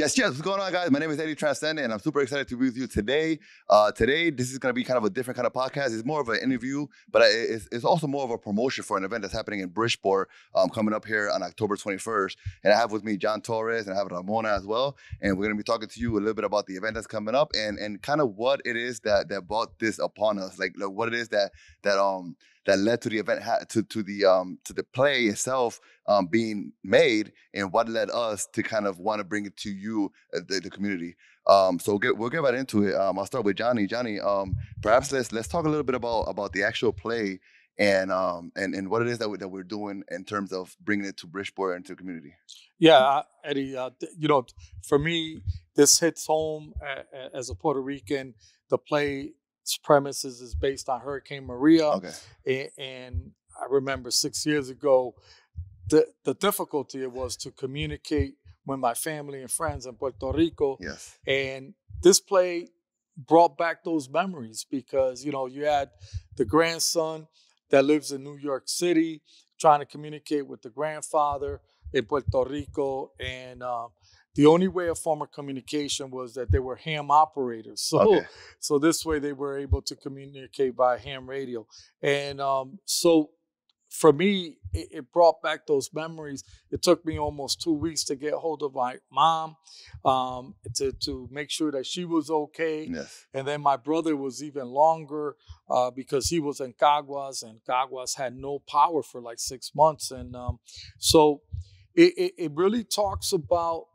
Yes, what's going on, guys? My name is Eddie Transcendent, and I'm super excited to be with you today. Today, this is going to be kind of a different kind of podcast. It's more of an interview, but it's also more of a promotion for an event that's happening in Bridgeport coming up here on October 21st. And I have with me John Torres, and I have Romona as well. And we're going to be talking to you a little bit about the event that's coming up and kind of what it is that brought this upon us, like what it is that led to the event, to the play itself being made, and what led us to kind of want to bring it to you, the community. So we'll get right into it. I'll start with Johnny. Johnny, perhaps let's talk a little bit about the actual play and what it is that we're doing in terms of bringing it to Bridgeport and to the community. Yeah, Eddie. For me, this hits home as a Puerto Rican. The play premises is based on Hurricane Maria. Okay. And I remember 6 years ago, the difficulty it was to communicate with my family and friends in Puerto Rico. Yes. And this play brought back those memories because, you had the grandson that lives in New York City trying to communicate with the grandfather in Puerto Rico. And the only way of form of communication was that they were ham operators. So this way they were able to communicate by ham radio. And so for me, it brought back those memories. It took me almost 2 weeks to get hold of my mom to make sure that she was okay. Yes. And then my brother was even longer because he was in Caguas, and Caguas had no power for like 6 months. And so it really talks about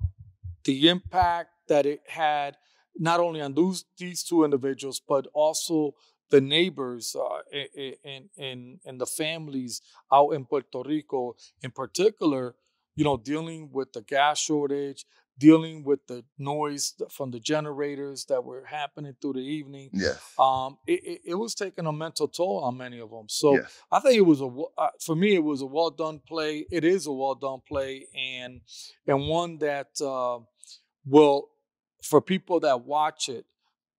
the impact that it had not only on these two individuals, but also the neighbors and the families out in Puerto Rico, in particular, dealing with the gas shortage, dealing with the noise from the generators that were happening through the evening. Yes. It was taking a mental toll on many of them. So yes. I think it was for me, it was a well done play. It is a well done play, and one that will, for people that watch it,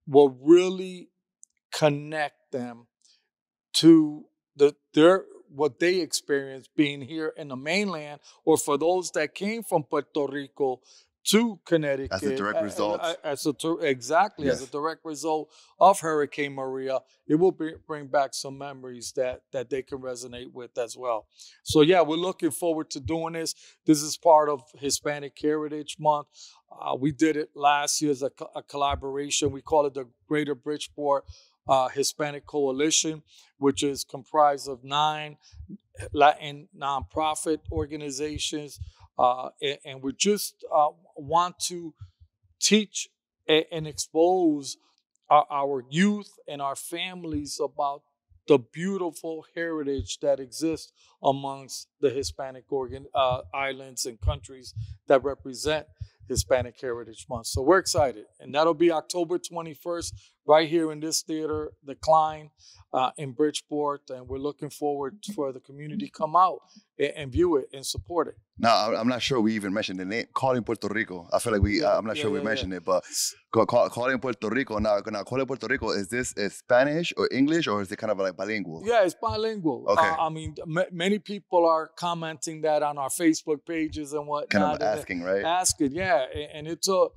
will really connect them to what they experienced being here in the mainland, or for those that came from Puerto Rico to Connecticut as a direct result. As a direct result of Hurricane Maria. It will bring back some memories that they can resonate with as well. So yeah, we're looking forward to doing this. This is part of Hispanic Heritage Month. We did it last year as a collaboration. We call it the Greater Bridgeport Hispanic Coalition, which is comprised of 9 Latin nonprofit organizations. And we just want to teach and expose our youth and our families about the beautiful heritage that exists amongst the Hispanic islands and countries that represent Hispanic Heritage Month. So we're excited. And that'll be October 21st right here in this theater, the Klein in Bridgeport. And we're looking forward for the community to come out and view it and support it. Now, I'm not sure we even mentioned the name, Calling Puerto Rico. I feel like I'm not sure we mentioned it, but Calling Puerto Rico. Now, Calling Puerto Rico, is this Spanish or English, or is it kind of like bilingual? Yeah, it's bilingual. Okay. I mean, many people are commenting that on our Facebook pages and whatnot. Kind of asking, right? Asking, yeah. And it's a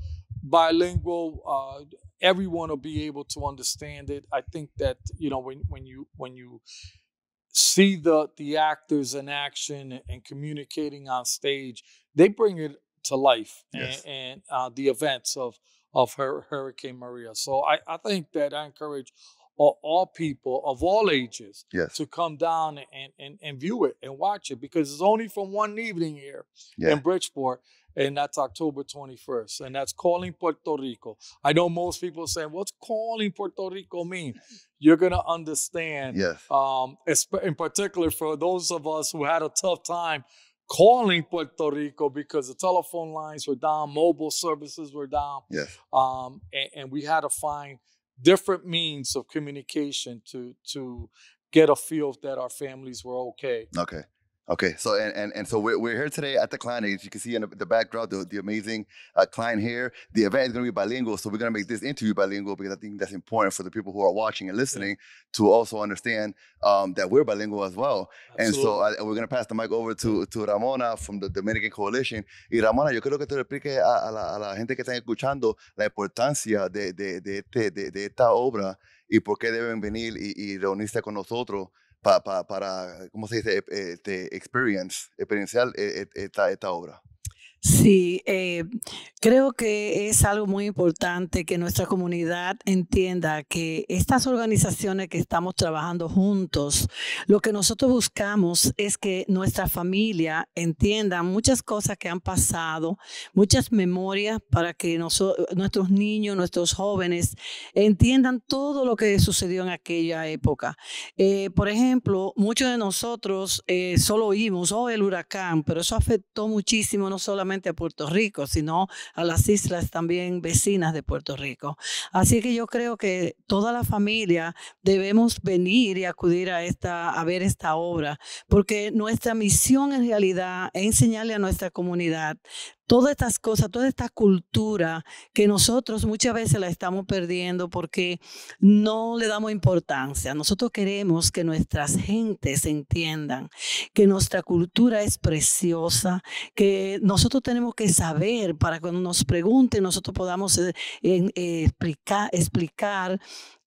bilingual, everyone will be able to understand it. I think that, when you see the actors in action and communicating on stage, they bring it to life. Yes. and the events of Hurricane Maria. So I think that I encourage all people of all ages yes. to come down and view it and watch it, because it's only from one evening here in Bridgeport. And that's October 21st. And that's Calling Puerto Rico. I know most people are saying, what's Calling Puerto Rico mean? You're going to understand. Yes. In particular, for those of us who had a tough time calling Puerto Rico because the telephone lines were down, mobile services were down. Yes. And we had to find different means of communication to get a feel that our families were okay. Okay. Okay, so and so we're here today at the Klein. As you can see in the background, the amazing Klein here. The event is going to be bilingual, so we're going to make this interview bilingual because I think that's important for the people who are watching and listening to also understand that we're bilingual as well. Absolutely. And so we're going to pass the mic over to Ramona from the Dominican Coalition. Y Ramona, yo creo que tú le expliques a la gente que está escuchando la importancia de esta obra y por qué deben venir y reunirse con nosotros para, ¿cómo se dice? Experienciar esta obra. Sí, creo que es algo muy importante que nuestra comunidad entienda que estas organizaciones que estamos trabajando juntos, lo que nosotros buscamos es que nuestra familia entienda muchas cosas que han pasado, muchas memorias para que nuestros niños, nuestros jóvenes entiendan todo lo que sucedió en aquella época. Por ejemplo, muchos de nosotros solo oímos, el huracán, pero eso afectó muchísimo, no solamente a Puerto Rico, sino a las islas también vecinas de Puerto Rico. Así que yo creo que toda la familia debemos venir y acudir a ver esta obra, porque nuestra misión en realidad es enseñarle a nuestra comunidad todas estas cosas, toda esta cultura que nosotros muchas veces la estamos perdiendo porque no le damos importancia. Nosotros queremos que nuestras gentes entiendan que nuestra cultura es preciosa, que nosotros tenemos que saber para cuando nos pregunten nosotros podamos explicar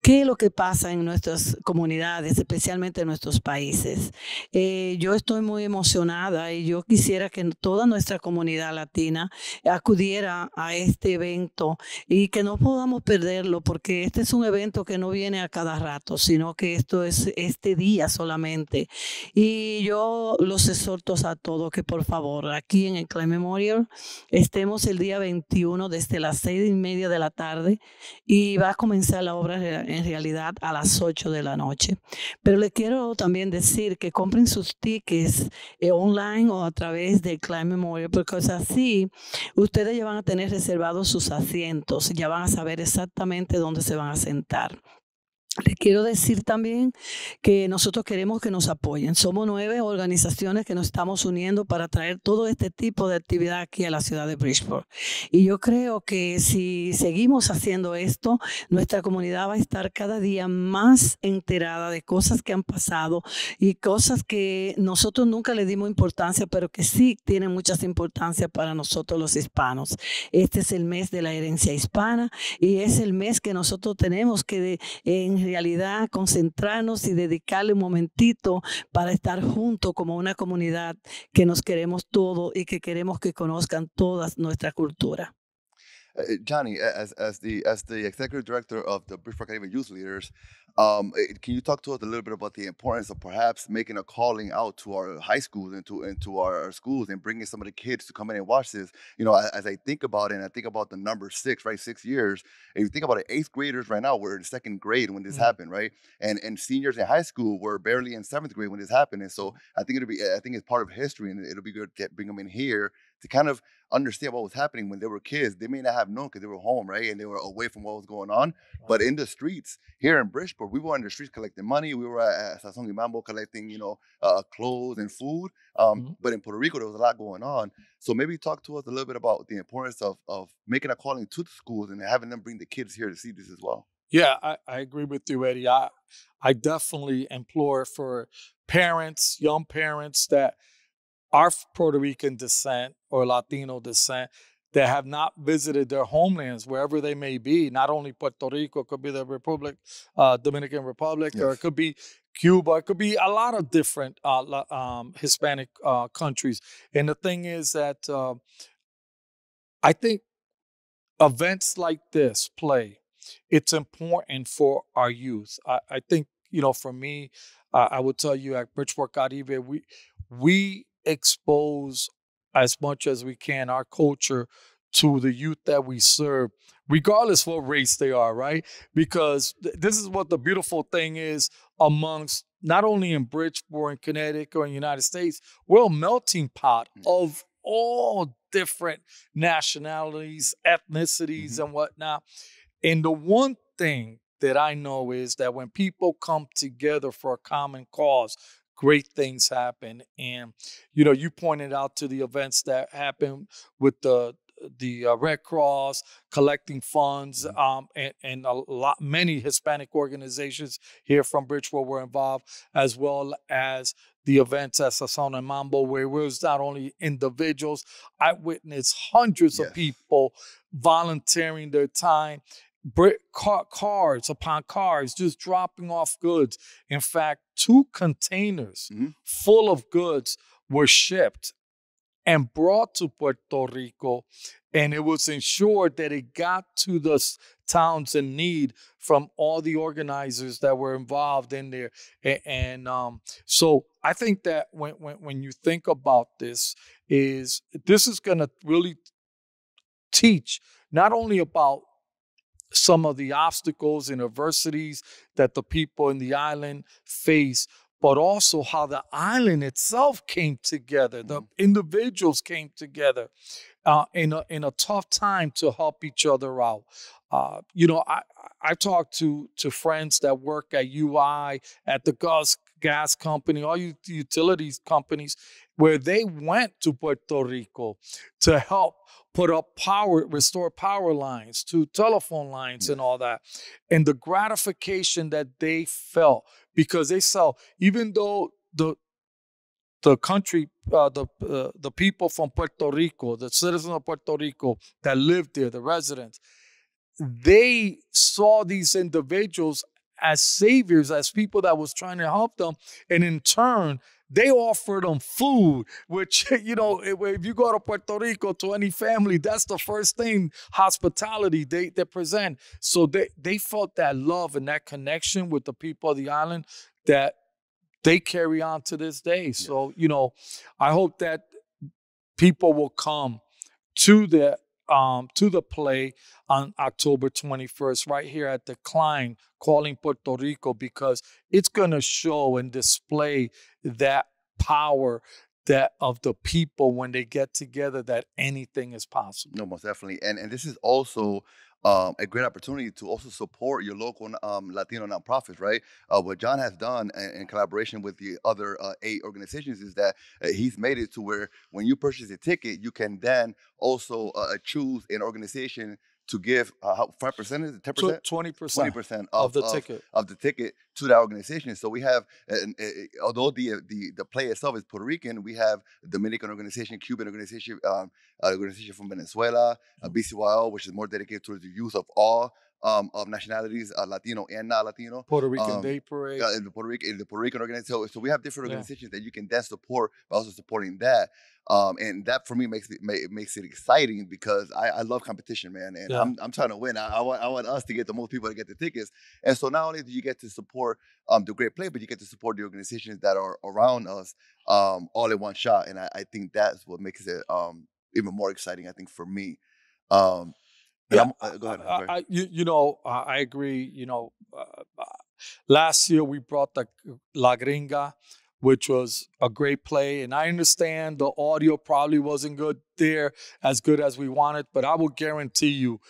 qué es lo que pasa en nuestras comunidades, especialmente en nuestros países. Yo estoy muy emocionada y yo quisiera que toda nuestra comunidad latina acudiera a este evento y que no podamos perderlo, porque este es un evento que no viene a cada rato, sino que esto es este día solamente. Y yo los exhorto a todos que por favor aquí en el Klein Memorial estemos el día 21 desde las 6:30 de la tarde y va a comenzar la obra en realidad a las 8 de la noche. Pero les quiero también decir que compren sus tickets online o a través de Klein Memorial, porque así ustedes ya van a tener reservados sus asientos, ya van a saber exactamente dónde se van a sentar. Les quiero decir también que nosotros queremos que nos apoyen. Somos 9 organizaciones que nos estamos uniendo para traer todo este tipo de actividad aquí a la ciudad de Bridgeport. Y yo creo que si seguimos haciendo esto, nuestra comunidad va a estar cada día más enterada de cosas que han pasado y cosas que nosotros nunca le dimos importancia, pero que sí tienen mucha importancia para nosotros los hispanos. Este es el mes de la herencia hispana y es el mes que nosotros tenemos que en realidad concentrarnos y dedicarle un momentito para estar juntos como una comunidad que nos queremos todos y que queremos que conozcan toda nuestra cultura. Johnny, as the executive director of the Bridgeport Caribe Youth Leaders, can you talk to us a little bit about the importance of perhaps making a calling out to our high schools and to our schools and bringing some of the kids to come in and watch this? You know, as I think about it, and I think about the number 6, right? 6 years. And you think about it, 8th graders right now were in 2nd grade when this happened, right? And seniors in high school were barely in 7th grade when this happened. And so I think it's part of history, and it'll be good to bring them in here to kind of understand what was happening when they were kids. They may not have known because they were home, right? And they were away from what was going on. But in the streets here in Bridgeport, we were in the streets collecting money. We were at Sazón y Mambo collecting, clothes and food. But in Puerto Rico, there was a lot going on. So maybe talk to us a little bit about the importance of making a calling to the schools and having them bring the kids here to see this as well. Yeah, I agree with you, Eddie. I definitely implore for parents, young parents that are Puerto Rican descent or Latino descent that have not visited their homelands, wherever they may be, not only Puerto Rico, it could be the Dominican Republic, or it could be Cuba, it could be a lot of different Hispanic countries. And the thing is that I think events like this it's important for our youth. I think, for me, I would tell you at Bridgeport Caribe, we expose as much as we can our culture to the youth that we serve, regardless what race they are, right? Because this is what the beautiful thing is amongst not only in Bridgeport and Connecticut or in the United States, we're a melting pot of all different nationalities, ethnicities, and whatnot. And the one thing that I know is that when people come together for a common cause, great things happen. And, you know, you pointed out to the events that happen with the Red Cross collecting funds, and many Hispanic organizations here from Bridgeport were involved, as well as the events at Sazon and Mambo, where it was not only individuals. I witnessed hundreds of people volunteering their time, cars upon cars, just dropping off goods. In fact, 2 containers full of goods were shipped and brought to Puerto Rico, and it was ensured that it got to the towns in need from all the organizers that were involved in there. And so I think that when you think about this is going to really teach not only about some of the obstacles and adversities that the people in the island face, but also how the island itself came together. The individuals came together in a tough time to help each other out. You know, I talked to friends that work at UI, at the gas company, all utilities companies, where they went to Puerto Rico to help restore power lines to telephone lines and all that. And the gratification that they felt, because they saw, even though the country, the people from Puerto Rico, the citizens of Puerto Rico that lived there, the residents, they saw these individuals as saviors, as people that was trying to help them. And in turn, they offered them food, which, you know, if you go to Puerto Rico to any family, that's the first thing, hospitality they present. So they felt that love and that connection with the people of the island that they carry on to this day. So, you know, I hope that people will come to the play on October 21st, right here at the Klein, calling Puerto Rico, because it's going to show and display that power that of the people when they get together, that anything is possible. No, most definitely. And this is also a great opportunity to also support your local Latino nonprofits, right? What John has done in collaboration with the other 8 organizations is that he's made it to where when you purchase a ticket, you can then also choose an organization to give 5%, is it 10%? 20% of the ticket to that organization. So we have, although the play itself is Puerto Rican, we have a Dominican organization, Cuban organization, organization from Venezuela, BCYO, which is more dedicated towards the youth of all of nationalities, Latino and non-Latino. Puerto Rican Day Parade. The Puerto Rican organization. So we have different organizations that you can then support, but also supporting that. And that for me makes it exciting, because I love competition, man, and I'm trying to win. I want us to get the most people to get the tickets. And so not only do you get to support the great play, but you get to support the organizations that are around us all in one shot. And I think that's what makes it even more exciting, I think, for me. Go ahead. You know, I agree. You know, last year we brought the La Gringa, which was a great play. And I understand the audio probably wasn't as good as we wanted, but I will guarantee you,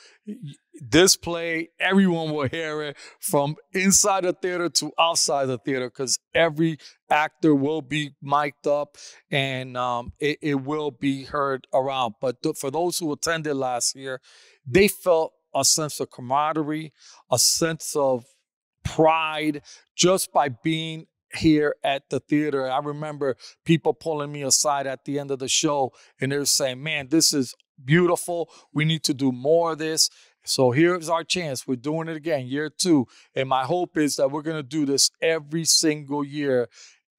this play, everyone will hear it from inside the theater to outside the theater, because every actor will be mic'd up, and it will be heard around. But for those who attended last year, they felt a sense of camaraderie, a sense of pride just by being here at the theater. I remember people pulling me aside at the end of the show, and they were saying, man, this is beautiful. We need to do more of this. So here's our chance. We're doing it again, year 2. And my hope is that we're going to do this every single year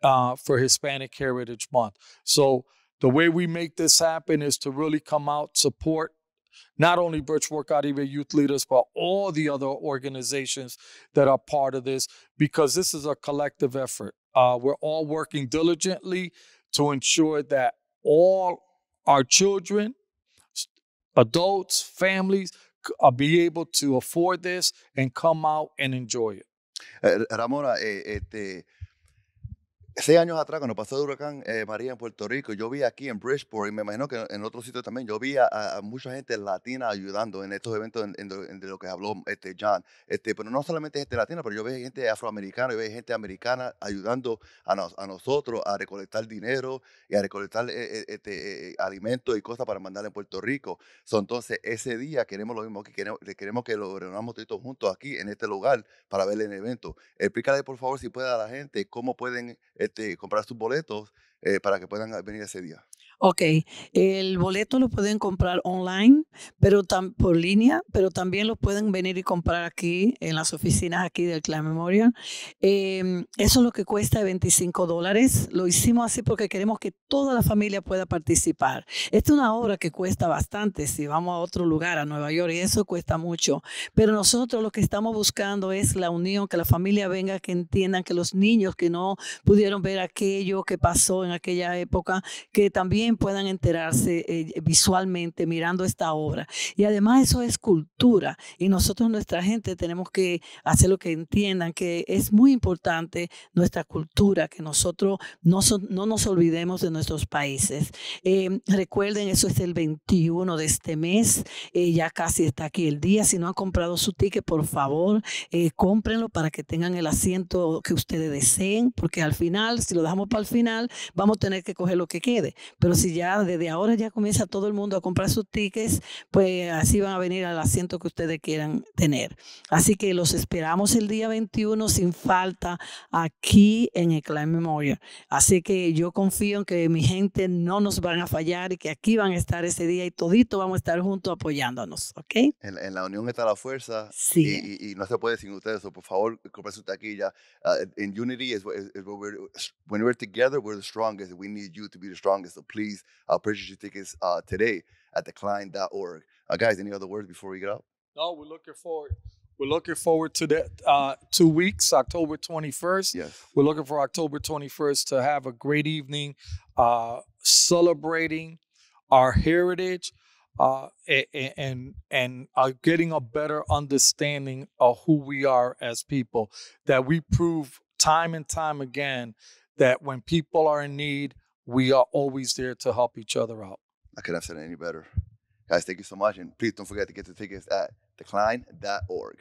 for Hispanic Heritage Month. So the way we make this happen is to really come out, support not only Bridgeport Caribe youth leaders, but all the other organizations that are part of this, because this is a collective effort. We're all working diligently to ensure that all our children, adults, families be able to afford this and come out and enjoy it. Ramona, 6 años atrás, cuando pasó el huracán María en Puerto Rico, yo vi aquí en Bridgeport, y me imagino que en otros sitios también, yo vi a mucha gente latina ayudando en estos eventos de lo que habló John. Pero no solamente gente latina, pero yo veo gente afroamericana, yo veo gente americana ayudando a nosotros a recolectar dinero y a recolectar alimentos y cosas para mandar en Puerto Rico. Entonces, ese día queremos lo mismo aquí, queremos que lo reunamos todos juntos aquí en este lugar para ver el evento. Explícale, por favor, si puede, a la gente cómo pueden comprar sus boletos para que puedan venir ese día. Ok, el boleto lo pueden comprar online, pero por línea, pero también lo pueden venir y comprar aquí en las oficinas aquí del Klein Memorial. Eso es lo que cuesta $25. Lo hicimos así porque queremos que toda la familia pueda participar. Esta es una obra que cuesta bastante si vamos a otro lugar, a Nueva York, y eso cuesta mucho. Pero nosotros lo que estamos buscando es la unión, que la familia venga, que entiendan que los niños que no pudieron ver aquello que pasó en aquella época, que también puedan enterarse visualmente mirando esta obra. Y además eso es cultura y nosotros, nuestra gente, tenemos que hacer lo que entiendan, que es muy importante nuestra cultura, que nosotros no nos olvidemos de nuestros países. Recuerden, eso es el 21 de este mes, ya casi está aquí el día. Si no han comprado su ticket, por favor, cómprenlo para que tengan el asiento que ustedes deseen, porque al final, si lo dejamos para el final, vamos a tener que coger lo que quede. Pero si ya desde ahora ya comienza todo el mundo a comprar sus tickets, pues así van a venir al asiento que ustedes quieran tener. Así que los esperamos el día 21 sin falta aquí en el Klein Memorial. Así que yo confío en que mi gente no nos van a fallar y que aquí van a estar ese día y todito vamos a estar juntos apoyándonos, ¿ok? En la unión está la fuerza Sí. y no se puede sin ustedes. So, por favor, compren su taquilla. In unity is where when we're together, we're the strongest. We need you to be the strongest. So please purchase your tickets today at theklein.org. Guys, any other words before we get out? No, we're looking forward. We're looking forward to that 2 weeks, October 21st. Yes. We're looking for October 21st to have a great evening celebrating our heritage and getting a better understanding of who we are as people, that we prove time and time again that when people are in need, we are always there to help each other out. I couldn't have said it any better. Guys, thank you so much. And please don't forget to get the tickets at theklein.org.